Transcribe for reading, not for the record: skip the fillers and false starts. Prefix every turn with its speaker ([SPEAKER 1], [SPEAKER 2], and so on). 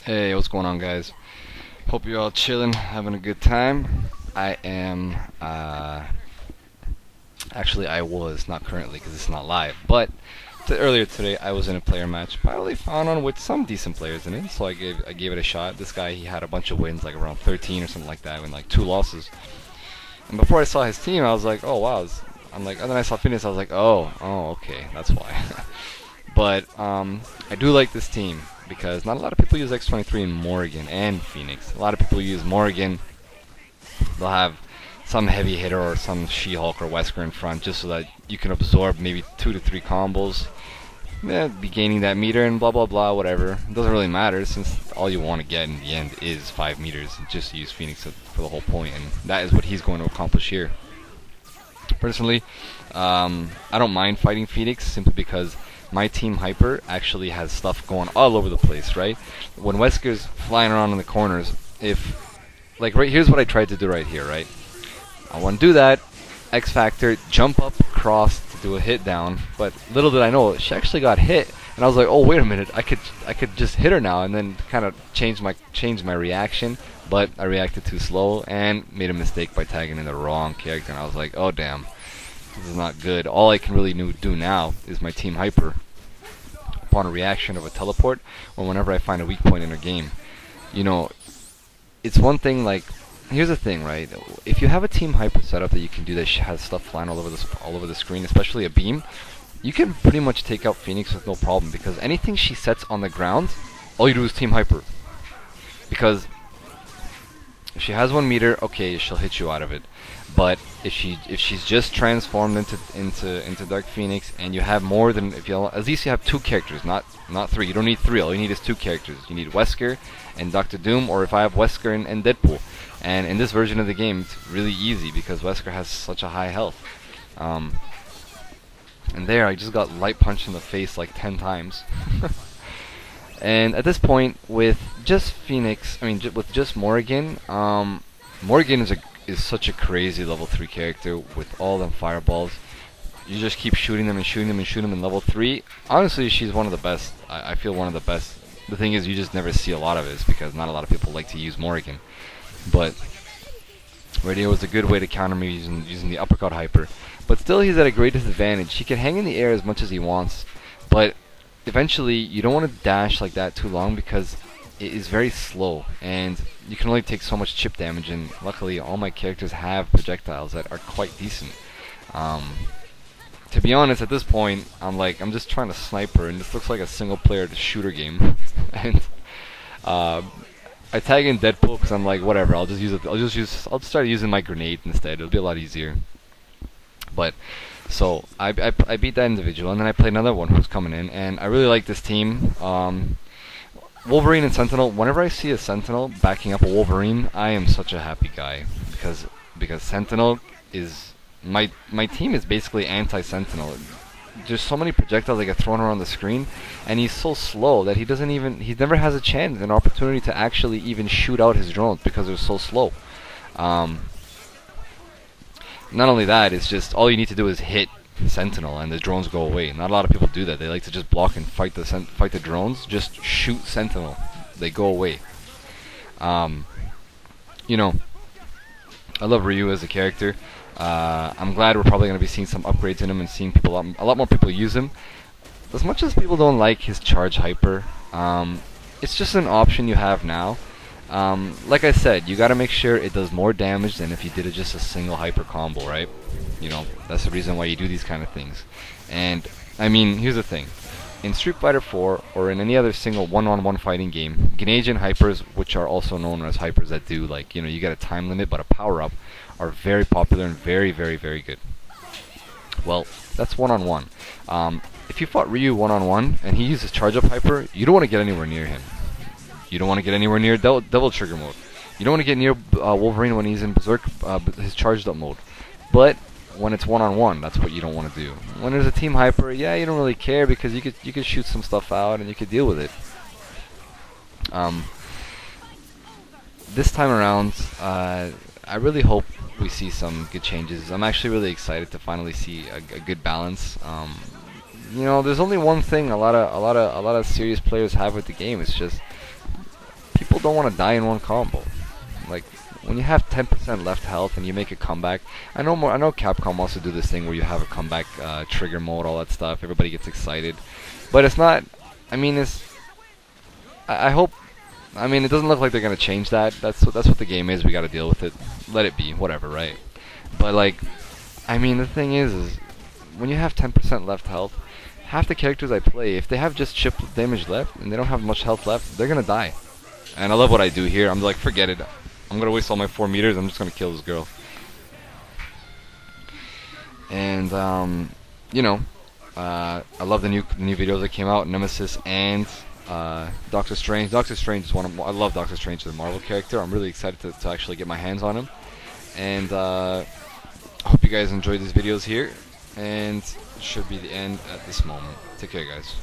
[SPEAKER 1] Hey, what's going on, guys? Hope you're all chilling, having a good time. I am, actually, I was, not currently because it's not live, but earlier today I was in a player match. Finally found on with some decent players in it, so I gave it a shot. This guy, he had a bunch of wins, like around 13 or something like that, and like 2 losses. And before I saw his team, I was like, oh wow. And then I saw Phoenix, I was like, oh, okay, that's why. But I do like this team because not a lot of people use X23 in Morrigan and Phoenix. A lot of people use Morrigan. They'll have some heavy hitter or some She-Hulk or Wesker in front just so that you can absorb maybe 2 to 3 combos. Be gaining that meter and blah blah blah, whatever. It doesn't really matter since all you want to get in the end is 5 meters. Just use Phoenix for the whole point, and that is what he's going to accomplish here. Personally, I don't mind fighting Phoenix simply because my team Hyper actually has stuff going all over the place, right? When Wesker's flying around in the corners, if, like, right here's what I tried to do right here, right? I want to do that, X Factor, jump up, cross to do a hit down, but little did I know, she actually got hit, and I was like, oh wait a minute, I could just hit her now, and then kind of change my reaction, but I reacted too slow and made a mistake by tagging in the wrong character, and I was like, oh damn, this is not good. All I can really do now is my team Hyper upon a reaction of a teleport, or whenever I find a weak point in a game. You know, it's one thing, like, here's the thing, right? If you have a team Hyper setup that you can do that has stuff flying all over the screen, especially a beam, you can pretty much take out Phoenix with no problem because anything she sets on the ground, all you do is team Hyper. Because if she has 1 meter, okay, she'll hit you out of it. But if she's just transformed into Dark Phoenix, and you have more than, if you at least you have 2 characters, not 3. You don't need 3. All you need is 2 characters. You need Wesker and Doctor Doom, or if I have Wesker and Deadpool. And in this version of the game, it's really easy because Wesker has such a high health. And there, I just got light punched in the face like 10 times. And at this point, with just Phoenix, with just Morrigan, Morrigan is such a crazy level 3 character with all them fireballs. You just keep shooting them and shooting them and shooting them in level 3. Honestly, she's one of the best. I feel one of the best. The thing is, you just never see a lot of it because not a lot of people like to use Morrigan. But Radio is a good way to counter me using the uppercut Hyper. But still, he's at a great disadvantage. He can hang in the air as much as he wants, but eventually you don't want to dash like that too long because it is very slow and you can only take so much chip damage, and luckily all my characters have projectiles that are quite decent. To be honest, at this point I'm just trying to snipe her, and this looks like a single player shooter game. And I tag in Deadpool because I'm like, whatever, I'll just start using my grenade instead. It'll be a lot easier. But so I beat that individual, and then I play another one who's coming in, and I really like this team. Wolverine and Sentinel. Whenever I see a Sentinel backing up a Wolverine, I am such a happy guy because Sentinel is my team is basically anti-Sentinel. There's so many projectiles that get thrown around the screen, and he's so slow that he never has a chance, an opportunity to actually even shoot out his drones because they're so slow. Not only that, it's just all you need to do is hit Sentinel and the drones go away. Not a lot of people do that. They like to just block and fight the drones. Just shoot Sentinel, they go away. You know, I love Ryu as a character. I'm glad we're probably going to be seeing some upgrades in him and seeing a lot more people use him. As much as people don't like his charge Hyper, it's just an option you have now. Like I said, you gotta make sure it does more damage than if you did just a single Hyper combo, right? You know, that's the reason why you do these kind of things. And, here's the thing. In Street Fighter 4, or in any other single one-on-one fighting game, Grenadian Hypers, which are also known as Hypers that do, like, you get a time limit but a power-up, are very popular and very, very, very good. Well, that's one-on-one. If you fought Ryu one-on-one, and he uses charge-up Hyper, you don't want to get anywhere near him. You don't want to get anywhere near double trigger mode. You don't want to get near Wolverine when he's in Berserk, his charged up mode. But when it's one-on-one, that's what you don't want to do. When there's a team Hyper, yeah, you don't really care because you could shoot some stuff out and you could deal with it. This time around, I really hope we see some good changes. I'm actually really excited to finally see a good balance. There's only one thing a lot of serious players have with the game. It's just people don't want to die in one combo. Like, when you have 10% left health and you make a comeback, I know Capcom also do this thing where you have a comeback trigger mode, all that stuff. Everybody gets excited, but it's not. I mean, I hope. I mean, it doesn't look like they're gonna change that. That's what the game is. We got to deal with it. Let it be, whatever, right? But like, I mean, the thing is when you have 10% left health, half the characters I play, if they have just chip damage left and they don't have much health left, they're gonna die. And I love what I do here. I'm like, forget it. I'm gonna waste all my 4 meters. I'm just gonna kill this girl. And you know, I love the new videos that came out. Nemesis and Doctor Strange. Doctor Strange is I love Doctor Strange, the Marvel character. I'm really excited to actually get my hands on him. And I hope you guys enjoyed these videos here. And it should be the end at this moment. Take care, guys.